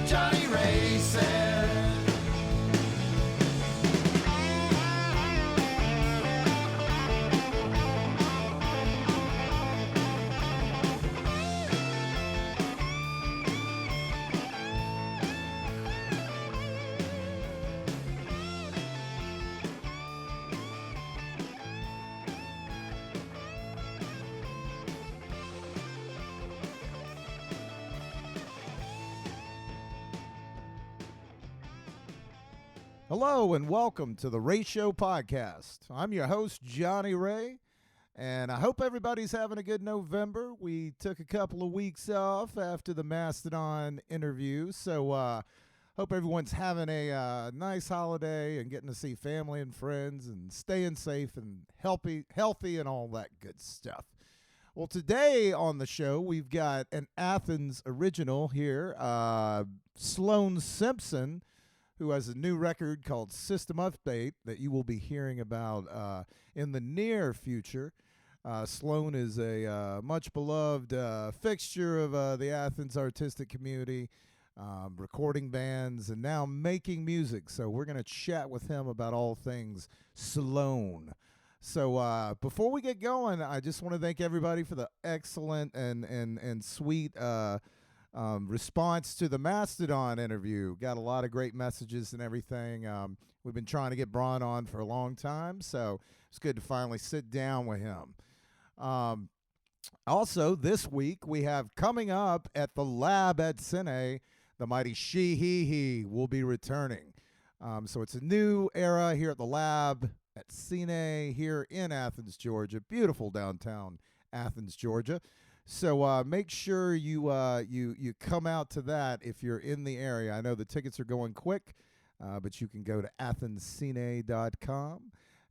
Johnny Ray said. Hello and welcome to the Ray Show podcast. I'm your host, Johnny Ray, and I hope everybody's having a good November. We took a couple of weeks off after the Mastodon interview, so hope everyone's having a nice holiday and getting to see family and friends and staying safe and healthy and all that good stuff. Well, today on the show, we've got an Athens original here, Sloan Simpson, who has a new record called System Update that you will be hearing about in the near future. Sloan is a much beloved fixture of the Athens artistic community, recording bands, and now making music. So we're going to chat with him about all things Sloan. So before we get going, I just want to thank everybody for the excellent and sweet response to the Mastodon interview. Got a lot of great messages and everything. We've been trying to get Brian on for a long time, so it's good to finally sit down with him. Also, this week we have coming up at the Lab at Cine, the mighty She will be returning. So it's a new era here at the Lab at Cine here in Athens, Georgia. Beautiful downtown Athens, Georgia. So make sure you come out to that if you're in the area. I know the tickets are going quick, but you can go to athenscine.com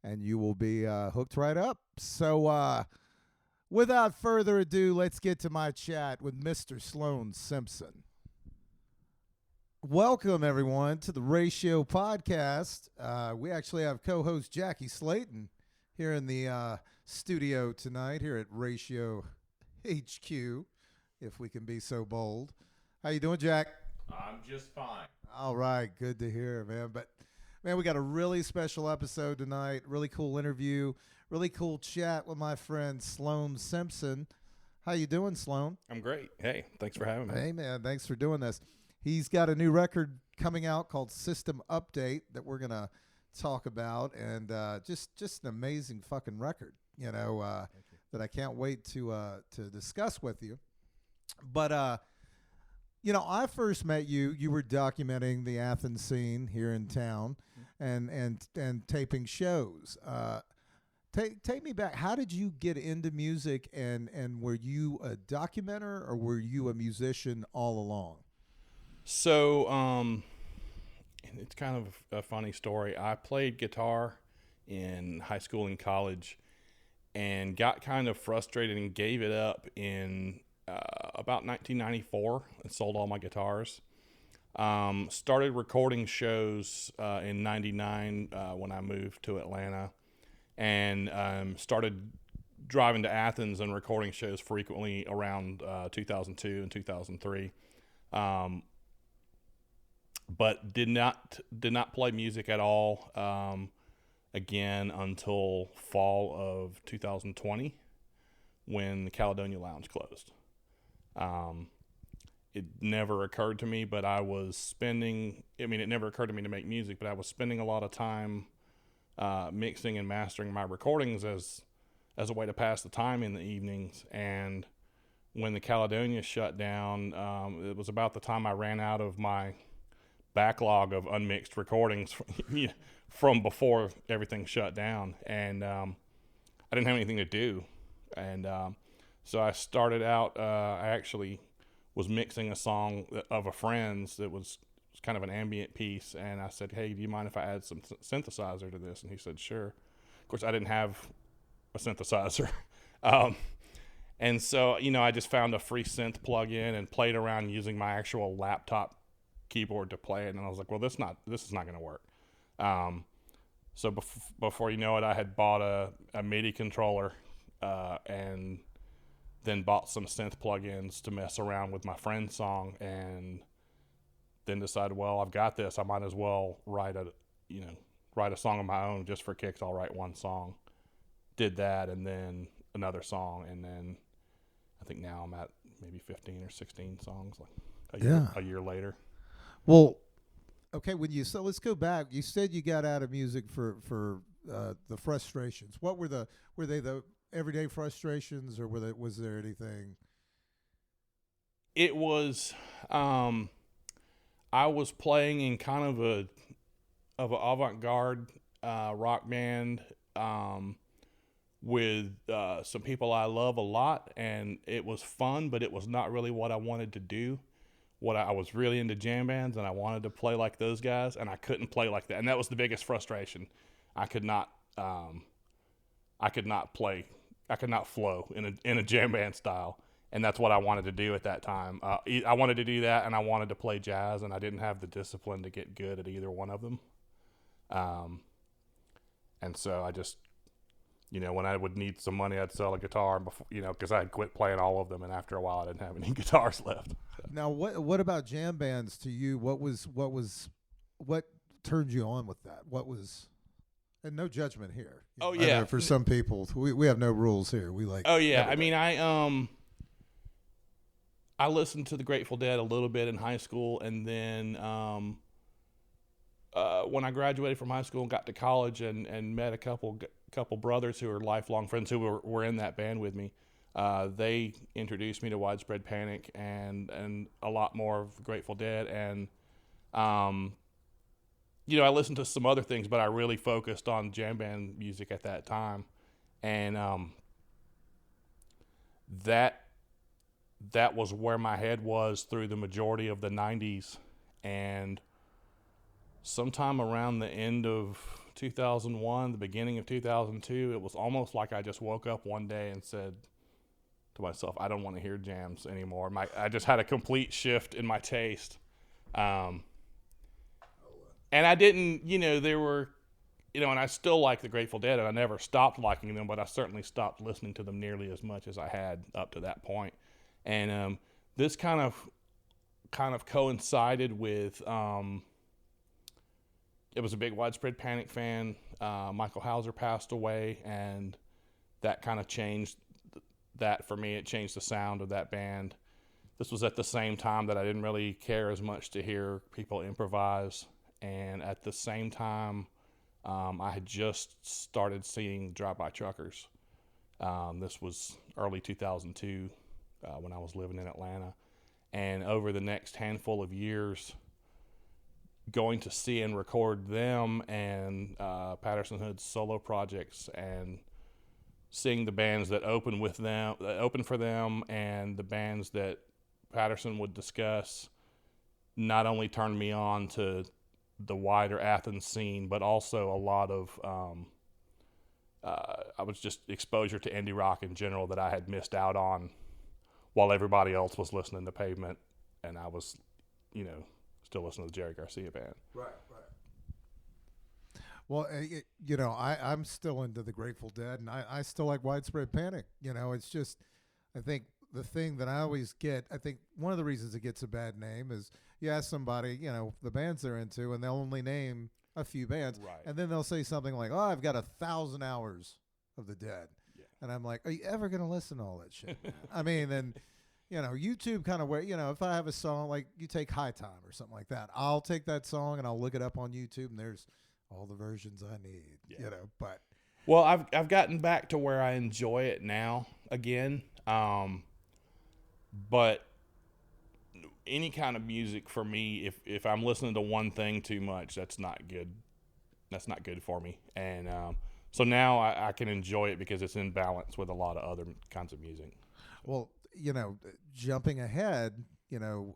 and you will be hooked right up. So without further ado, let's get to my chat with Mr. Sloan Simpson. Welcome, everyone, to the Ray Show podcast. We actually have co-host Jackie Slayton here in the studio tonight here at Ray Show HQ, if we can be so bold. How you doing, Jack? I'm just fine. All right, good to hear, man. But man, we got a really special episode tonight. Really cool interview. Really cool chat with my friend Sloan Simpson. How you doing, Sloan? I'm great. Hey, thanks for having me. Hey, man, thanks for doing this. He's got a new record coming out called System Update that we're gonna talk about, and just an amazing fucking record. You know. That I can't wait to discuss with you. But, you know, I first met you. You were documenting the Athens scene here in town and taping shows. Take me back. How did you get into music, and were you a documenter or were you a musician all along? So it's kind of a funny story. I played guitar in high school and college, and got kind of frustrated and gave it up in about 1994 and sold all my guitars. Started recording shows in 99 when I moved to Atlanta, and started driving to Athens and recording shows frequently around 2002 and 2003. But did not play music at all again until fall of 2020 when the Caledonia Lounge closed. It never occurred to me, but it never occurred to me to make music, but I was spending a lot of time mixing and mastering my recordings as a way to pass the time in the evenings. And when the Caledonia shut down, it was about the time I ran out of my backlog of unmixed recordings from before everything shut down, and I didn't have anything to do, and so I started out. I actually was mixing a song of a friend's that was kind of an ambient piece, and I said, "Hey, do you mind if I add some synthesizer to this?" And he said, "Sure." Of course, I didn't have a synthesizer, and so I just found a free synth plug-in and played around using my actual laptop keyboard to play it, and I was like, well, this is not going to work. So before you know it, I had bought a MIDI controller and then bought some synth plugins to mess around with my friend's song, and then decided, well, I've got this. I might as well write a song of my own just for kicks. I'll write one song. Did that, and then another song, and then I think now I'm at maybe 15 or 16 songs, like a year later. Well, okay. So let's go back. You said you got out of music for the frustrations. Were they the everyday frustrations, or was there anything? It was, I was playing in kind of an avant-garde rock band with some people I love a lot, and it was fun, but it was not really what I wanted to do. I was really into jam bands, and I wanted to play like those guys, and I couldn't play like that, and that was the biggest frustration. I could not flow in a jam band style. And that's what I wanted to do at that time. I wanted to do that, and I wanted to play jazz, and I didn't have the discipline to get good at either one of them. And so I just, when I would need some money, I'd sell a guitar, because I had quit playing all of them, and after a while, I didn't have any guitars left. Now, what about jam bands to you? What turned you on with that? And no judgment here. Oh, yeah. I know for some people, we have no rules here. We like. Oh yeah, everybody. I mean, I listened to the Grateful Dead a little bit in high school, and then when I graduated from high school and got to college and met a couple brothers who are lifelong friends who were in that band with me, they introduced me to Widespread Panic and a lot more of Grateful Dead, and I listened to some other things, but I really focused on jam band music at that time, and that was where my head was through the majority of the 90s. And sometime around the end of 2001, the beginning of 2002, it was almost like I just woke up one day and said to myself, I don't want to hear jams anymore. I just had a complete shift in my taste. And I didn't, there were, and I still like the Grateful Dead, and I never stopped liking them, but I certainly stopped listening to them nearly as much as I had up to that point. And this kind of coincided with it was a big Widespread Panic fan. Michael Hauser passed away, and that kind of changed that for me. It changed the sound of that band. This was at the same time that I didn't really care as much to hear people improvise, and at the same time I had just started seeing Drive-By Truckers. This was early 2002. When I was living in Atlanta, and over the next handful of years, going to see and record them and Patterson Hood's solo projects, and seeing the bands that opened for them, and the bands that Patterson would discuss, not only turned me on to the wider Athens scene, but also a lot of I was just exposure to indie rock in general that I had missed out on while everybody else was listening to Pavement, and I was, still listening to the Jerry Garcia band. Right. Well, I'm still into the Grateful Dead, and I still like Widespread Panic. It's just, I think the thing that I always get, I think one of the reasons it gets a bad name is you ask somebody, the bands they're into, and they'll only name a few bands, right, and then they'll say something like, "Oh, I've got 1,000 hours of the Dead." And I'm like, are you ever going to listen to all that shit? I mean, and, YouTube kind of where, if I have a song, like you take High Time or something like that, I'll take that song and I'll look it up on YouTube, and there's all the versions I need, but. Well, I've gotten back to where I enjoy it now again. But any kind of music for me, if I'm listening to one thing too much, that's not good. That's not good for me. And, so now I can enjoy it because it's in balance with a lot of other kinds of music. Well, jumping ahead, you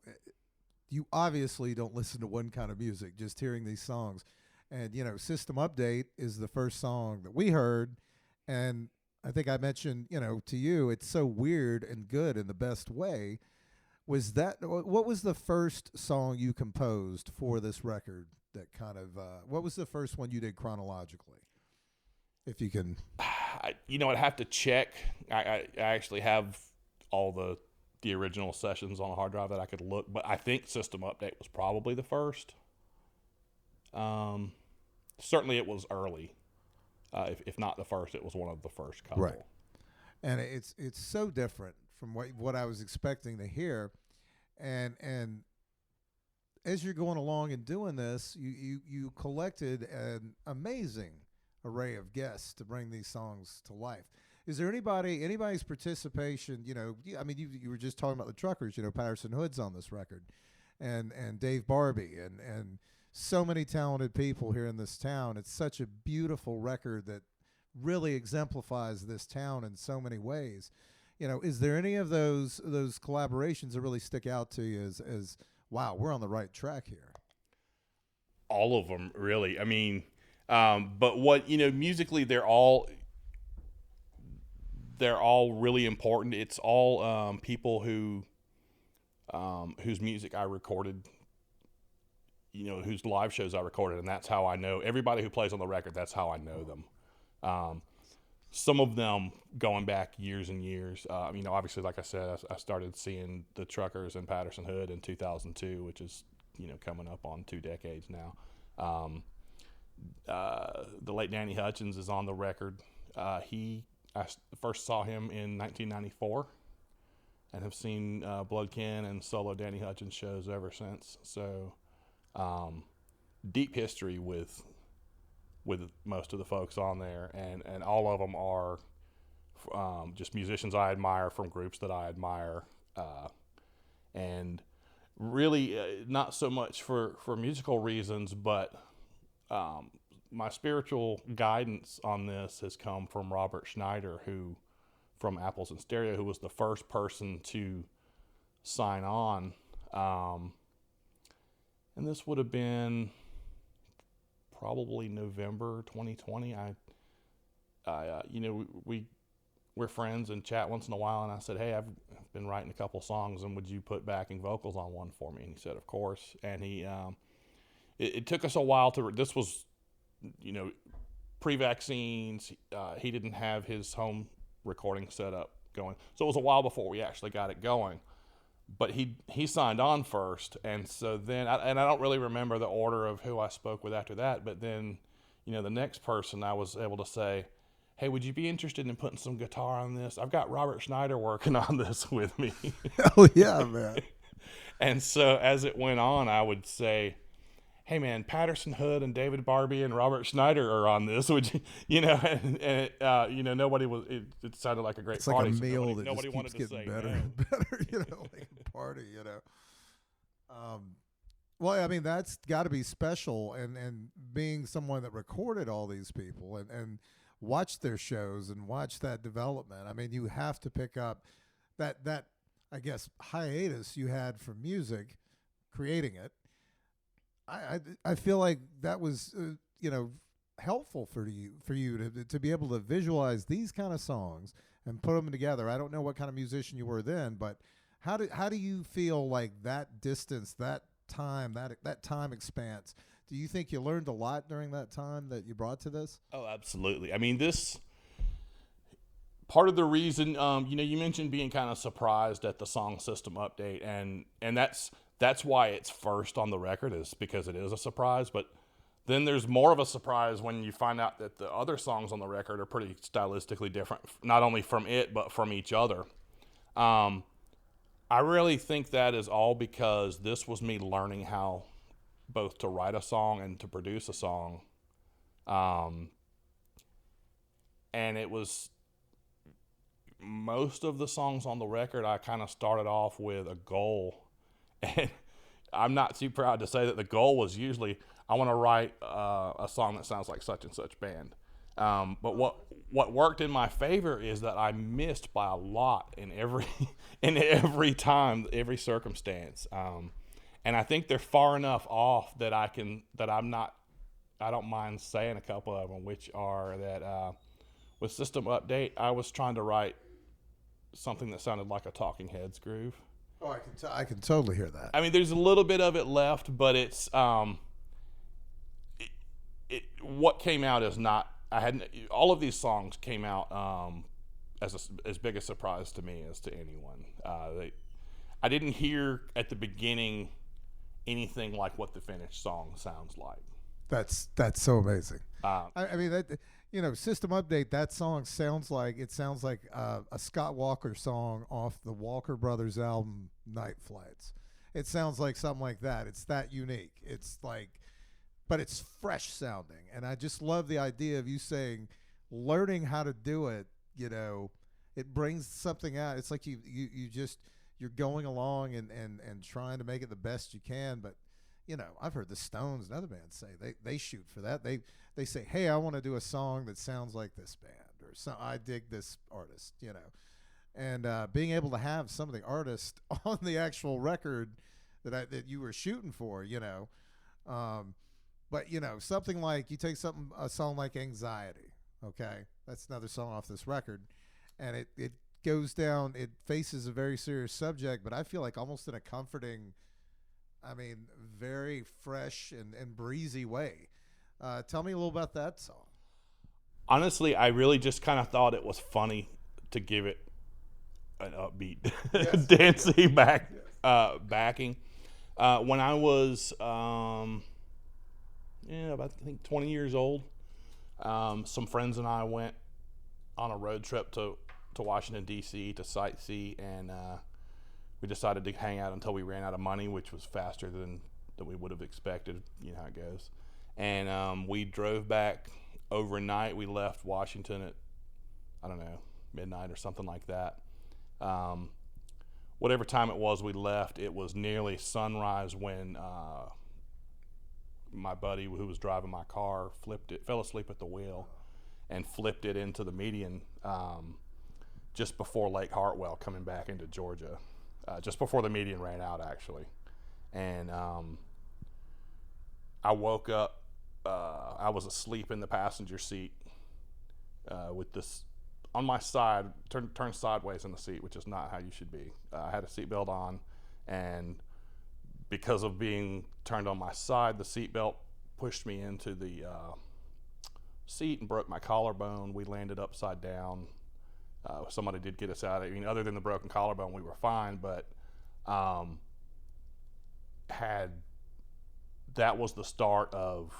obviously don't listen to one kind of music, just hearing these songs. And, System Update is the first song that we heard. And I think I mentioned, to you, it's so weird and good in the best way. What was the first song you composed for this record that kind of, what was the first one you did chronologically? If you can, I'd have to check. I actually have all the the original sessions on a hard drive that I could look, but I think System Update was probably the first. Certainly it was early. If not the first, it was one of the first couple. Right. And it's so different from what I was expecting to hear. And as you're going along and doing this, you collected an amazing array of guests to bring these songs to life. Is there anybody's participation? I mean, you were just talking about the Truckers. Patterson Hood's on this record, and Dave Barbie, and so many talented people here in this town. It's such a beautiful record that really exemplifies this town in so many ways. Is there any of those collaborations that really stick out to you as wow, we're on the right track here? All of them, really. I mean, but what musically, they're all really important. It's all people whose music I recorded, whose live shows I recorded, and that's how I know everybody who plays on the record. That's how I know them. Some of them going back years and years. Obviously, like I said, I started seeing the Truckers and Patterson Hood in 2002, which is coming up on 2 decades now. The late Danny Hutchins is on the record. I first saw him in 1994 and have seen Bloodkin and solo Danny Hutchins shows ever since. So deep history with most of the folks on there, and all of them are just musicians I admire from groups that I admire, and really not so much for musical reasons, but my spiritual guidance on this has come from Robert Schneider, from Apples and Stereo, who was the first person to sign on. And this would have been probably November 2020. We're friends and chat once in a while, and I said, hey, I've been writing a couple songs, and would you put backing vocals on one for me? And he said, of course. And it took us a while this was, pre-vaccines. He didn't have his home recording setup going, so it was a while before we actually got it going. But he signed on first, and so then I don't really remember the order of who I spoke with after that. But then, the next person I was able to say, hey, would you be interested in putting some guitar on this? I've got Robert Schneider working on this with me. Hell yeah, man. And so as it went on, I would say, hey man, Patterson Hood and David Barbie and Robert Schneider are on this. Would you, nobody was. It sounded like a great party. It's like a meal so nobody that wanted just keeps to say getting better no. and better. Like a party. Well, I mean, that's got to be special, and being someone that recorded all these people and watched their shows and watched that development. I mean, you have to pick up that I guess hiatus you had from music, creating it. I feel like that was helpful for you to be able to visualize these kind of songs and put them together. I don't know what kind of musician you were then, but how do you feel like that distance, that time expanse? Do you think you learned a lot during that time that you brought to this? Oh, absolutely. I mean, this part of the reason, you mentioned being kind of surprised at the song system update, and that's why it's first on the record, is because it is a surprise. But then there's more of a surprise when you find out that the other songs on the record are pretty stylistically different, not only from it, but from each other. I really think that is all because this was me learning how both to write a song and to produce a song. And it was most of the songs on the record, I kind of started off with a goal. And I'm not too proud to say that the goal was usually, I want to write a song that sounds like such and such band. But what worked in my favor is that I missed by a lot in every time, every circumstance. And I think they're far enough off that I don't mind saying a couple of them, which are that with System Update, I was trying to write something that sounded like a Talking Heads groove. Oh, I can totally hear that. I mean, there's a little bit of it left, but it's what came out is not. All of these songs came out as big a surprise to me as to anyone. I didn't hear at the beginning anything like what the finished song sounds like. That's so amazing. Um, I mean that System Update. That song sounds like a Scott Walker song off the Walker Brothers album Night Flights. It sounds like something like that. It's that unique. It's like, but it's fresh sounding, and I just love the idea of you saying, learning how to do it. It brings something out. It's like you're going along and trying to make it the best you can, but. I've heard the Stones and other bands say they shoot for that. They say, hey, I want to do a song that sounds like this band, or so I dig this artist, And being able to have some of the artists on the actual record that you were shooting for, but something like you take a song like Anxiety, okay, that's another song off this record, and it goes down, it faces a very serious subject, but I feel like almost in a comforting. Very fresh and breezy way. Tell me a little about that song. Honestly, I really just kind of thought it was funny to give it an upbeat, dancey backing. When I was, about I think 20 years old, some friends and I went on a road trip to Washington, D.C. to sightsee, and we decided to hang out until we ran out of money, which was faster than we would have expected. You know how it goes. And we drove back overnight. We left Washington at, I don't know, midnight or something like that. Whatever time it was we left, it was nearly sunrise when my buddy who was driving my car fell asleep at the wheel and flipped it into the median just before Lake Hartwell coming back into Georgia. Just before the median ran out, actually. And I woke up. I was asleep in the passenger seat with this on my side, turned sideways in the seat, which is not how you should be. I had a seatbelt on, and because of being turned on my side, the seatbelt pushed me into the seat and broke my collarbone. We landed upside down. Somebody did get us out. Other than the broken collarbone, we were fine, but that was the start of,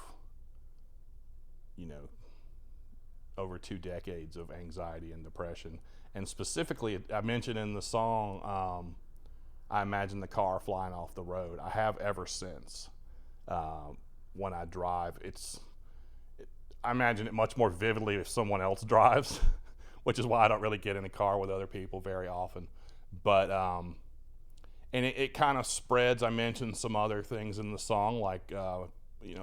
over 2 decades of anxiety and depression. And specifically, I mentioned in the song, I imagine the car flying off the road. I have ever since. When I drive, I imagine it much more vividly if someone else drives. Which is why I don't really get in a car with other people very often. But, and it kind of spreads. I mentioned some other things in the song, like,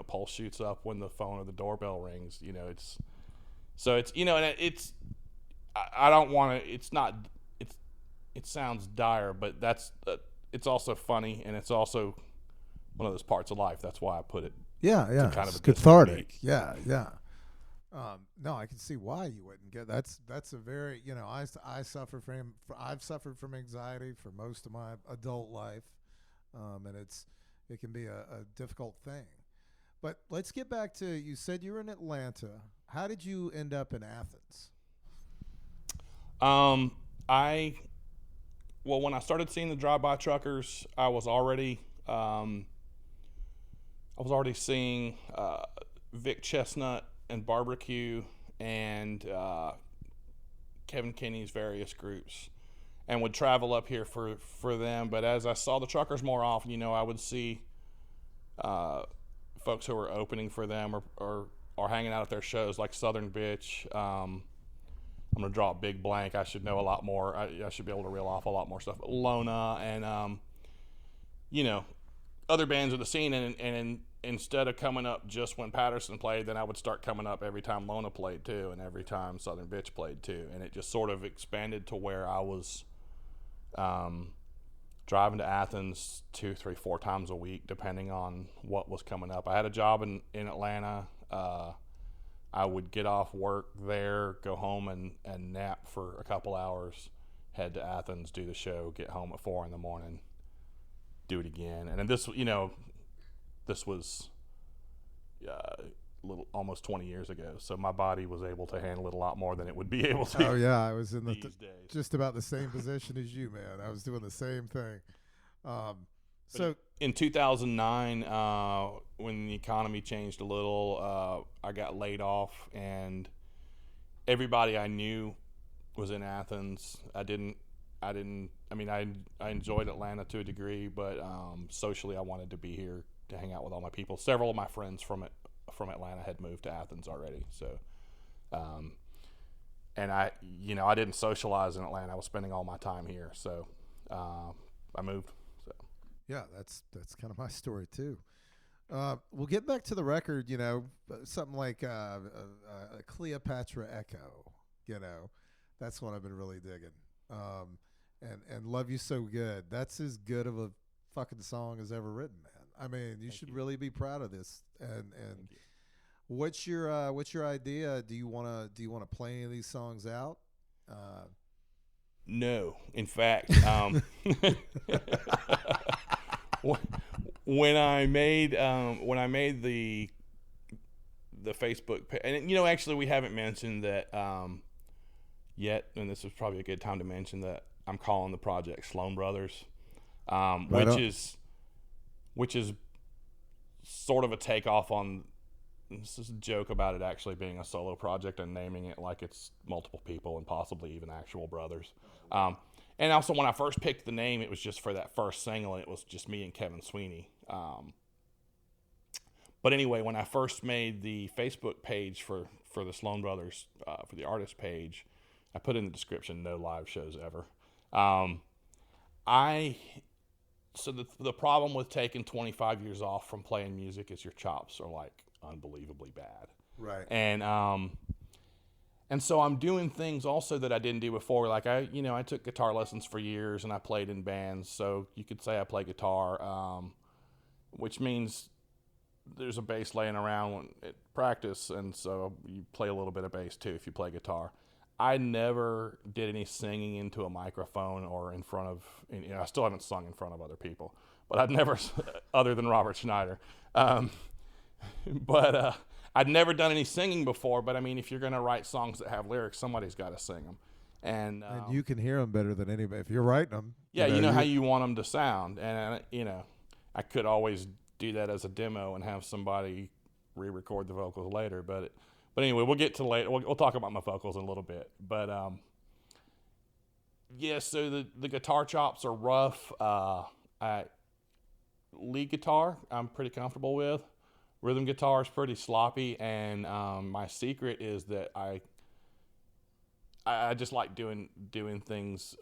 pulse shoots up when the phone or the doorbell rings. I don't want to, it sounds dire, but it's also funny, and it's also one of those parts of life. That's why I put it. Yeah. Kind of it's cathartic. Yeah. No, I can see why you wouldn't get. That's a very I've suffered from anxiety for most of my adult life, and it can be a difficult thing. But let's get back to, you said you were in Atlanta. How did you end up in Athens? When I started seeing the drive-by truckers, I was already seeing Vic Chestnut and Barbecue and Kevin Kinney's various groups, and would travel up here for them. But as I saw the truckers more often, I would see folks who were opening for them or hanging out at their shows, like Southern Bitch. I'm going to draw a big blank. I should know a lot more. I should be able to reel off a lot more stuff. Lona and, other bands of the scene. And instead of coming up just when Patterson played, then I would start coming up every time Lona played too, and every time Southern Bitch played too. And it just sort of expanded to where I was driving to Athens 2, 3, 4 times a week, depending on what was coming up. I had a job in Atlanta. I would get off work there, go home and nap for a couple hours, head to Athens, do the show, get home at 4 a.m, do it again. And then this was almost 20 years ago, so my body was able to handle it a lot more than it would be able to. Oh yeah, I was in these days. just about the same position as you, man. I was doing the same thing. So in 2009, when the economy changed a little, I got laid off, and everybody I knew was in Athens. I mean, I enjoyed Atlanta to a degree, but socially, I wanted to be here to hang out with all my people. Several of my friends from Atlanta had moved to Athens already, so. And I didn't socialize in Atlanta. I was spending all my time here, so I moved. So yeah, that's kind of my story too. We'll get back to the record. Something like Cleopatra Echo. That's what I've been really digging. And Love You So Good. That's as good of a fucking song as ever written, man. I mean, you should really be proud of this. And what's your idea? Do you wanna play any of these songs out? No, in fact, when I made the Facebook page, and actually we haven't mentioned that yet, and this is probably a good time to mention that I'm calling the project Sloan Brothers, which is sort of a takeoff on. This is a joke about it actually being a solo project and naming it like it's multiple people and possibly even actual brothers. And also, when I first picked the name, it was just for that first single, and it was just me and Kevin Sweeney. But anyway, when I first made the Facebook page for the Sloan Brothers, for the artist page, I put in the description, no live shows ever. So the problem with taking 25 years off from playing music is your chops are like unbelievably bad. Right. And so I'm doing things also that I didn't do before. Like I took guitar lessons for years and I played in bands. So you could say I play guitar, which means there's a bass laying around at practice. And so you play a little bit of bass too if you play guitar. I never did any singing into a microphone or in front of, I still haven't sung in front of other people, but I'd never, other than Robert Schneider. But I'd never done any singing before, but I mean, if you're going to write songs that have lyrics, somebody's got to sing them. And you can hear them better than anybody if you're writing them. Yeah, you know how you want them to sound. And, I could always do that as a demo and have somebody re-record the vocals later. But anyway, we'll get to later. We'll talk about my vocals in a little bit. But, so the guitar chops are rough. Lead guitar, I'm pretty comfortable with. Rhythm guitar is pretty sloppy, and my secret is that I just like doing things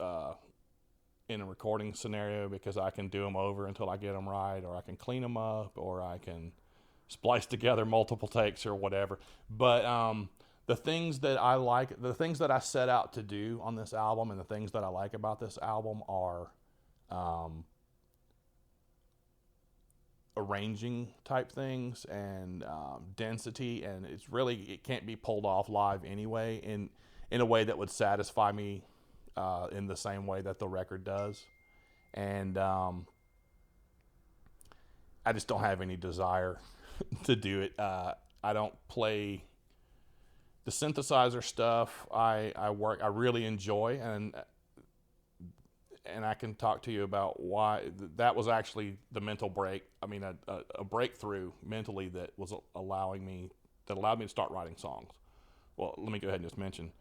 in a recording scenario because I can do them over until I get them right, or I can clean them up, or I can splice together multiple takes or whatever. But the things that I like, the things that I set out to do on this album, and the things that I like about this album are arranging type things and density, and it can't be pulled off live anyway in a way that would satisfy me in the same way that the record does. And I just don't have any desire to do it. I don't play the synthesizer stuff. I really enjoy, and I can talk to you about why that was actually the mental break. I mean, a breakthrough mentally that allowed me to start writing songs. Well, let me go ahead and just mention,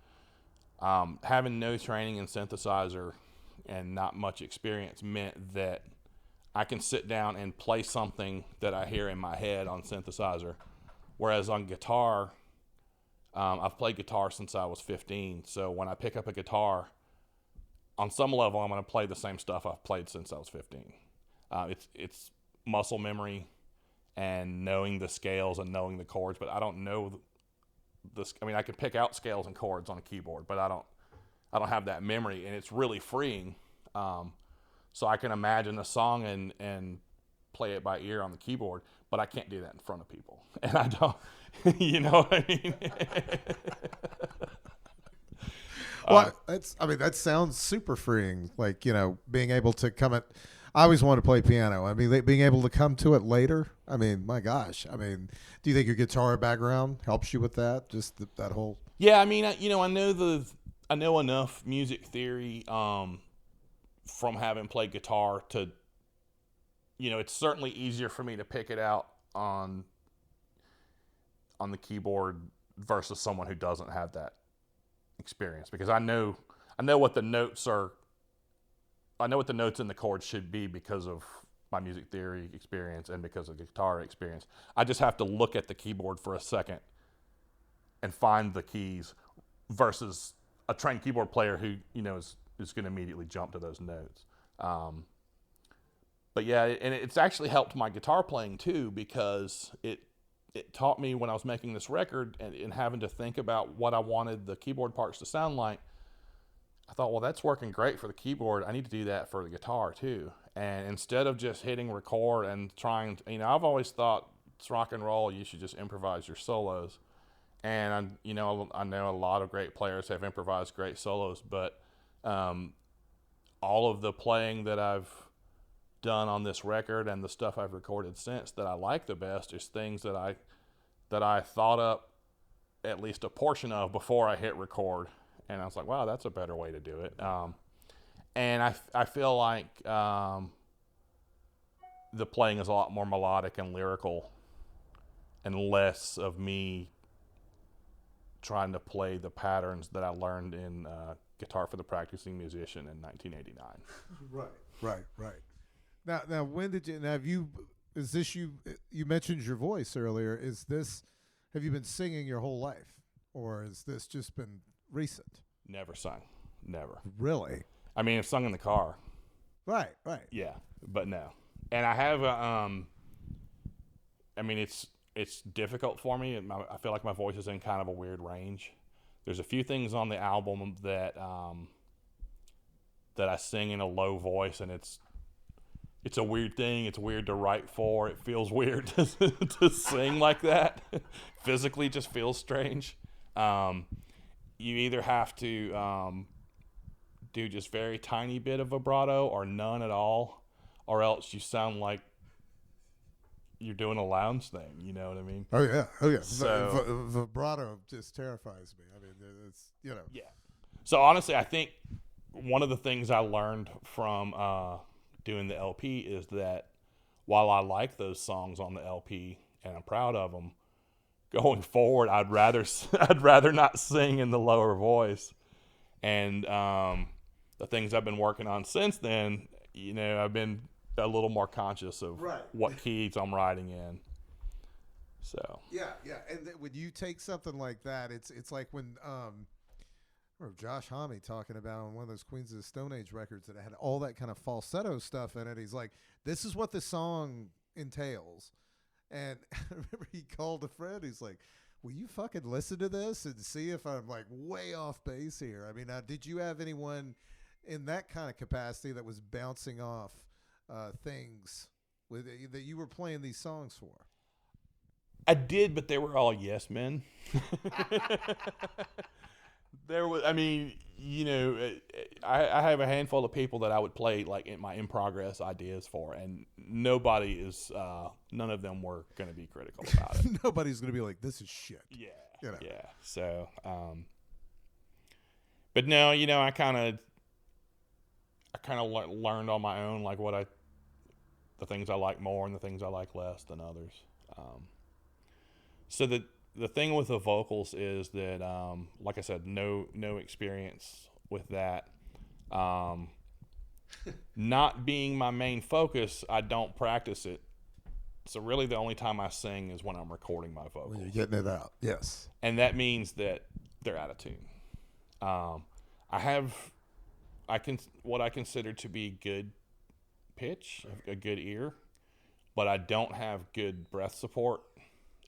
having no training in synthesizer and not much experience meant that I can sit down and play something that I hear in my head on synthesizer. Whereas on guitar, I've played guitar since I was 15. So when I pick up a guitar, on some level, I'm going to play the same stuff I've played since I was 15. It's muscle memory and knowing the scales and knowing the chords, but I don't know this. I mean, I can pick out scales and chords on a keyboard, but I don't have that memory, and it's really freeing. So I can imagine a song and play it by ear on the keyboard, but I can't do that in front of people, and I don't. You know what I mean? Well, that sounds super freeing. Like, being able to I always wanted to play piano. I mean, being able to come to it later. I mean, my gosh. I mean, do you think your guitar background helps you with that? Just that whole. Yeah, I mean, I know enough music theory from having played guitar to it's certainly easier for me to pick it out on the keyboard versus someone who doesn't have that experience, because I know what the notes are. I know what the notes in the chords should be because of my music theory experience and because of guitar experience. I just have to look at the keyboard for a second and find the keys versus a trained keyboard player who, is going to immediately jump to those notes. But yeah, and it's actually helped my guitar playing too, because it taught me when I was making this record and having to think about what I wanted the keyboard parts to sound like. I thought, well, that's working great for the keyboard. I need to do that for the guitar too. And instead of just hitting record and trying to, I've always thought it's rock and roll, you should just improvise your solos. And, I know a lot of great players have improvised great solos, but all of the playing that I've done on this record and the stuff I've recorded since that I like the best is things that I thought up at least a portion of before I hit record. And I was like, wow, that's a better way to do it. And I feel like the playing is a lot more melodic and lyrical and less of me trying to play the patterns that I learned in Guitar for the Practicing Musician in 1989. Right. Now, when did you? Now, is this you? You mentioned your voice earlier. Have you been singing your whole life, or has this just been recent? Never sung, never. Really? I mean, I've sung in the car. Right. Yeah, but no. And I have it's difficult for me. I feel like my voice is in kind of a weird range. There's a few things on the album that I sing in a low voice, and it's a weird thing. It's weird to write for. It feels weird to sing like that. Physically, just feels strange. You either have to do just very tiny bit of vibrato or none at all, or else you sound like you're doing a lounge thing. You know what I mean? Oh yeah. So, vibrato just terrifies me. I mean, it's Yeah. So honestly, I think one of the things I learned from doing the LP is that while I like those songs on the LP and I'm proud of them, going forward, I'd rather not sing in the lower voice. And the things I've been working on since then, I've been a little more conscious of what keys I'm writing in. So yeah. And when you take something like that, it's like when or Josh Homme talking about on one of those Queens of the Stone Age records that had all that kind of falsetto stuff in it. He's like, this is what the song entails. And I remember he called a friend. He's like, will you fucking listen to this and see if I'm like way off base here? I mean, did you have anyone in that kind of capacity that was bouncing off things that you were playing these songs for? I did, but they were all yes men. There was, I have a handful of people that I would play like in my in progress ideas for, and none of them were going to be critical about it. Nobody's going to be like, this is shit. Yeah. You know? Yeah. So, but no, I kind of learned on my own, like the things I like more and the things I like less than others. So the thing with the vocals is that, like I said, no experience with that. Not being my main focus, I don't practice it. So really the only time I sing is when I'm recording my vocals. When you're getting it out, yes. And that means that they're out of tune. I have what I consider to be good pitch, a good ear, but I don't have good breath support.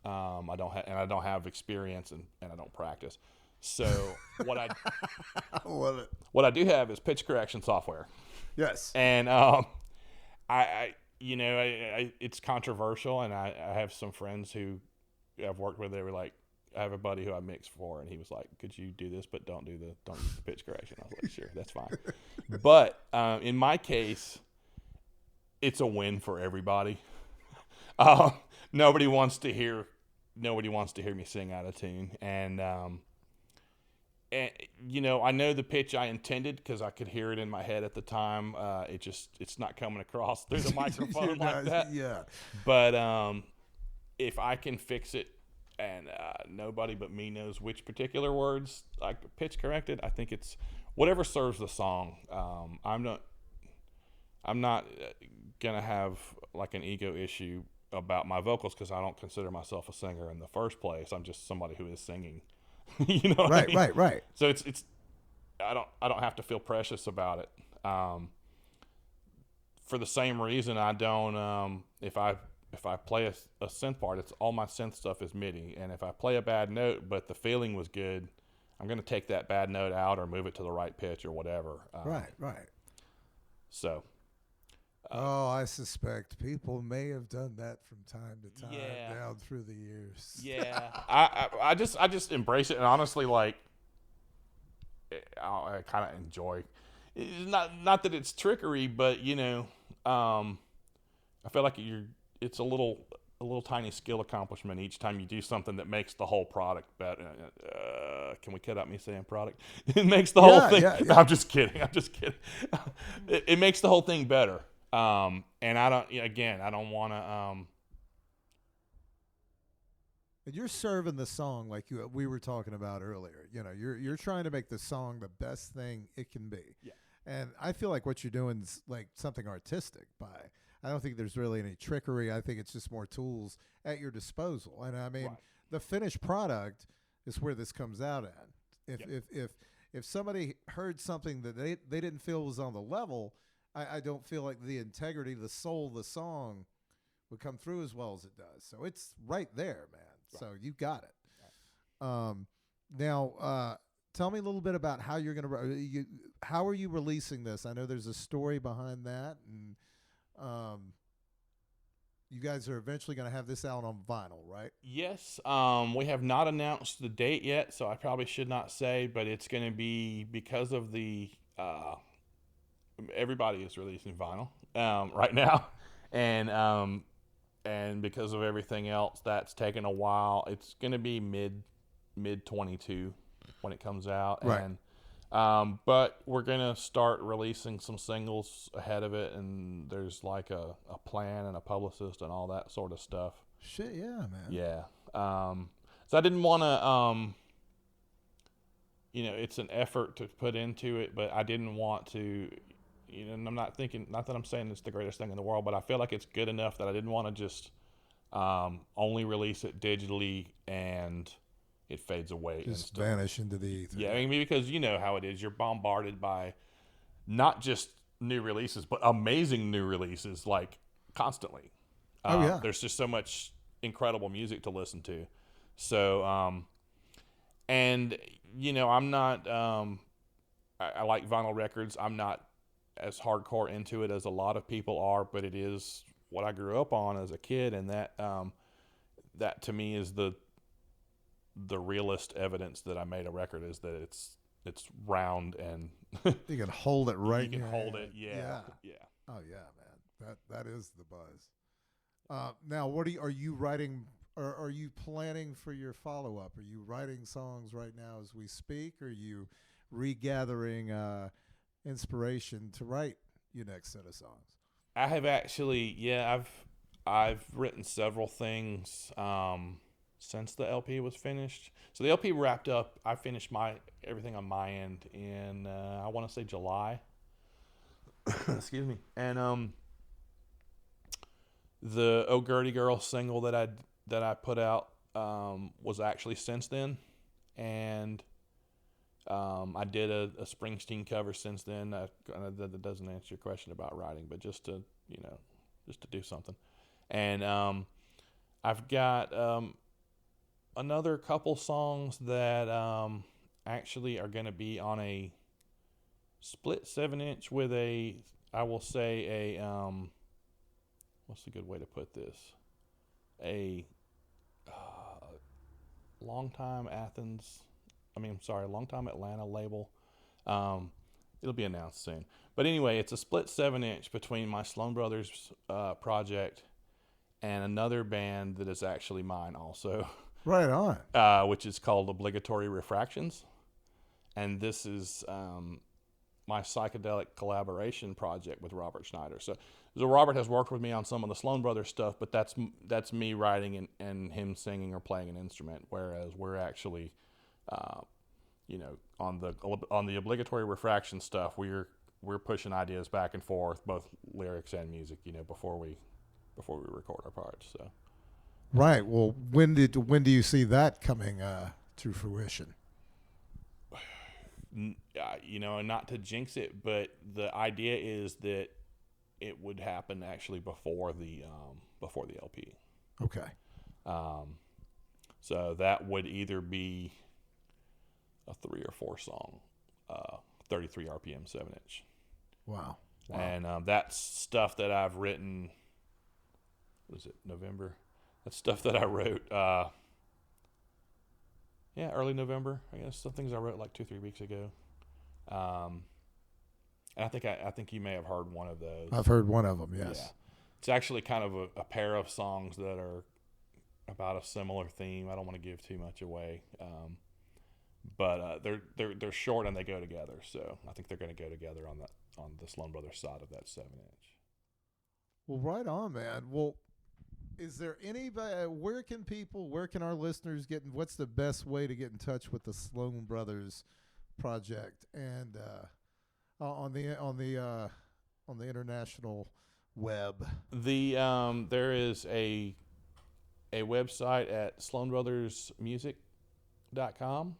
I don't have experience and I don't practice. So what I love it. What I do have is pitch correction software. Yes. And it's controversial, and I have some friends who I've worked with. They were like, I have a buddy who I mixed for, and he was like, "Could you do this, but don't use the pitch correction?" I was like, "Sure, that's fine." But in my case, it's a win for everybody. Nobody wants to hear me sing out of tune, and and I know the pitch I intended because I could hear it in my head at the time. It's not coming across through the microphone like that. Yeah. But if I can fix it, and nobody but me knows which particular words I pitch corrected, I think it's whatever serves the song. I'm not gonna have like an ego issue about my vocals because I don't consider myself a singer in the first place. I'm just somebody who is singing. You know what I mean? Right. So it's I don't have to feel precious about it. For the same reason, I don't if I play a synth part, it's all my synth stuff is MIDI, and if I play a bad note but the feeling was good, I'm going to take that bad note out or move it to the right pitch or whatever. Right. So. I suspect people may have done that from time to time down through the years. Yeah. I just embrace it, and honestly, like, I kind of enjoy. It's not that it's trickery, but I feel like it's a little tiny skill accomplishment each time you do something that makes the whole product better. Can we cut out me saying product? It makes the whole thing. Yeah. No, I'm just kidding. It makes the whole thing better. And I don't want to. And you're serving the song like we were talking about earlier. You're trying to make the song the best thing it can be. Yeah. And I feel like what you're doing is like something artistic. I don't think there's really any trickery. I think it's just more tools at your disposal. And I mean, the finished product is where this comes out at. If somebody heard something that they didn't feel was on the level, I don't feel like the integrity, the soul of the song would come through as well as it does. So it's right there, man. Right. So you got it. Right. Now, tell me a little bit about how you're going to how are you releasing this? I know there's a story behind that, and you guys are eventually going to have this out on vinyl, right? Yes. We have not announced the date yet, so I probably should not say, but it's going to be because of the everybody is releasing vinyl right now, and because of everything else that's taken a while, it's going to be mid 22 when it comes out. Right. And but we're going to start releasing some singles ahead of it, and there's like a plan and a publicist and all that sort of stuff. Shit, yeah, man. Yeah. So I didn't want to it's an effort to put into it, but I didn't want to, and I'm not that I'm saying it's the greatest thing in the world, but I feel like it's good enough that I didn't want to just only release it digitally and it fades away. Just vanish into the ether. Yeah, I mean, because you know how it is. You're bombarded by not just new releases, but amazing new releases, like, constantly. There's just so much incredible music to listen to. So, and, I'm not, I like vinyl records. I'm not as hardcore into it as a lot of people are, but it is what I grew up on as a kid, and that to me is the realest evidence that I made a record, is that it's round and you can hold it right. You can hold it. Yeah. Oh yeah, man. That is the buzz. Now, are you writing, or are you planning for your follow up? Are you writing songs right now as we speak? Or are you regathering inspiration to write your next set of songs? I have actually, I've written several things since the LP was finished. So the LP wrapped up. I finished everything on my end in I want to say July. Excuse me. And the "Oh Gertie Girl" single that I put out was actually since then, and I did a Springsteen cover since then. That doesn't answer your question about writing, but just to do something. And I've got another couple songs that actually are going to be on a split 7-inch with I will say what's a good way to put this? Longtime Atlanta label. It'll be announced soon. But anyway, it's a split 7-inch between my Sloan Brothers project and another band that is actually mine also. Right on. Which is called Obligatory Refractions. and this is my psychedelic collaboration project with Robert Schneider. So Robert has worked with me on some of the Sloan Brothers stuff, but that's me writing and him singing or playing an instrument, whereas we're actually, on the obligatory refraction stuff, we're pushing ideas back and forth, both lyrics and music, before we record our parts. So. Right. Well, when do you see that coming to fruition? Not to jinx it, but the idea is that it would happen actually before the LP. Okay. So that would either be a 3 or 4 song, 33 RPM 7-inch. Wow. And that's stuff that I've written. What is it? November. That's stuff that I wrote. Early November. I guess some things I wrote like 2-3 weeks ago. And I think you may have heard one of those. I've heard one of them. Yes. Yeah. It's actually kind of a pair of songs that are about a similar theme. I don't want to give too much away. But they're short and they go together. So I think they're going to go together on the Sloan Brothers side of that 7-inch. Well, right on, man. Well, is there anybody? Where can our listeners what's the best way to get in touch with the Sloan Brothers project and on the international web? There is a website at sloanbrothersmusic.com.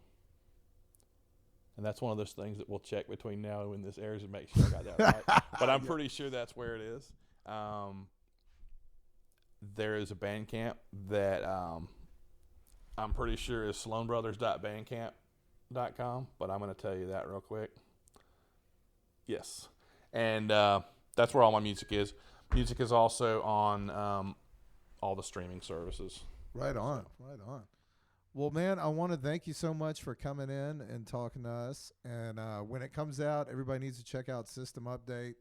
And that's one of those things that we'll check between now and when this airs and make sure I got that right. But I'm pretty sure that's where it is. There is a Bandcamp that I'm pretty sure is sloanbrothers.bandcamp.com, but I'm going to tell you that real quick. Yes. And that's where all my music is. Music is also on all the streaming services. Right on. Well, man, I want to thank you so much for coming in and talking to us. And when it comes out, everybody needs to check out System Update.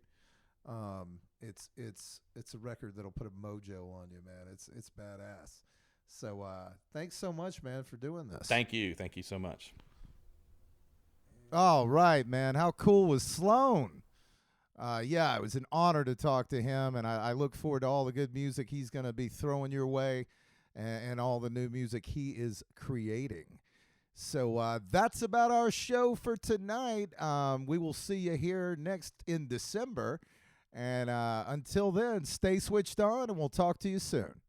It's a record that'll put a mojo on you, man. It's badass. So thanks so much, man, for doing this. Thank you so much. All right, man. How cool was Sloan? It was an honor to talk to him, and I look forward to all the good music he's going to be throwing your way and all the new music he is creating. So that's about our show for tonight. We will see you here next in December. And until then, stay switched on, and we'll talk to you soon.